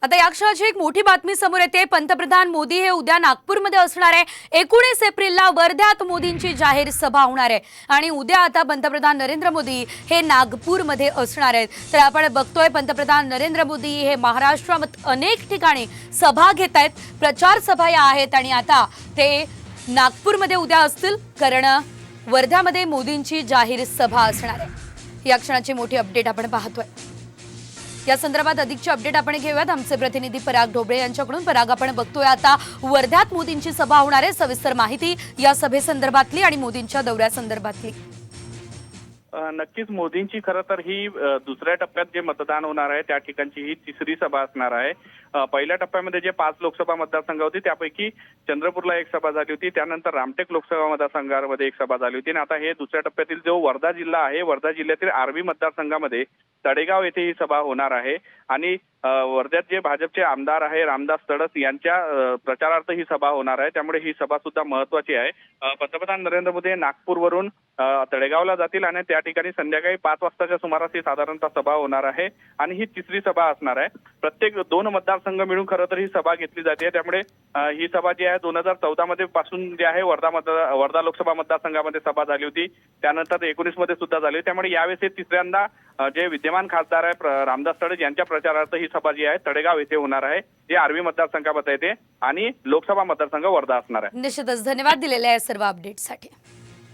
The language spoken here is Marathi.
आता या क्षणाची एक मोठी बातमी समोर येते। पंतप्रधान मोदी हे उद्या नागपूरमध्ये असणार आहे। 19 एप्रिलला वर्ध्यात मोदींची जाहीर सभा होणार आहे आणि उद्या आता पंतप्रधान नरेंद्र मोदी हे नागपूरमध्ये असणार आहेत। तर आपण बघतोय पंतप्रधान नरेंद्र मोदी हे महाराष्ट्रात अनेक ठिकाणी सभा घेत आहेत, प्रचार सभा या आहेत आणि आता ते नागपूरमध्ये उद्या असतील, कारण वर्ध्यामध्ये मोदींची जाहीर सभा असणार आहे। या क्षणाची मोठी अपडेट आपण पाहतोय। या संदर्भात अधिकची अपडेट आपण घेऊयात आमचे प्रतिनिधी पराग ढोबळे यांच्याकडून। पराग, आपण बघतोय आता वर्ध्यात मोदींची सभा होणार आहे, सविस्तर माहिती या सभेसंदर्भातली आणि मोदींच्या दौऱ्यासंदर्भातली। नक्कीच मोदींची खरं तर ही दुसऱ्या टप्प्यात जे मतदान होणार आहे त्या ठिकाणची ही तिसरी सभा असणार आहे। पहिल्या टप्प्यामध्ये जे 5 लोकसभा मतदारसंघ होते त्यापैकी चंद्रपूरला एक सभा झाली होती, त्यानंतर रामटेक लोकसभा मतदारसंघामध्ये एक सभा झाली होती आणि आता हे दुसऱ्या टप्प्यातील जो वर्धा जिल्हा आहे, वर्धा जिल्ह्यातील आर्वी मतदारसंघामध्ये तळेगाव येथे ही सभा होणार आहे आणि वर्ध्यात जे भाजपचे आमदार आहे रामदास तडस यांच्या प्रचारार्थ ही सभा होणार आहे, त्यामुळे ही सभा सुद्धा महत्त्वाची आहे। पंतप्रधान नरेंद्र मोदी नागपूरवरून तळेगावला जातील आणि त्या ठिकाणी संध्याकाळी 5 वाजताच्या सुमारास ही साधारणतः सभा होणार आहे आणि ही तिसरी सभा असणार आहे। प्रत्येक 2 मतदारसंघ मिळून खरं तर ही सभा घेतली जाते, त्यामुळे ही सभा जी आहे 2014 मध्ये पासून जी आहे वर्धा लोकसभा मतदारसंघामध्ये सभा झाली होती, त्यानंतर 19 मध्ये सुद्धा झाली, त्यामुळे यावेळेस हे तिसऱ्यांदा जे विद्यमान खासदार आहे रामदास तडस यांच्या प्रचारार्थ ही सभा जी आहे तळेगाव येथे होणार आहे, जे आर्वी मतदारसंघामध्ये येते आणि लोकसभा मतदारसंघ वर्धा असणार आहे। निश्चितच धन्यवाद दिलेल्या या सर्व अपडेटसाठी।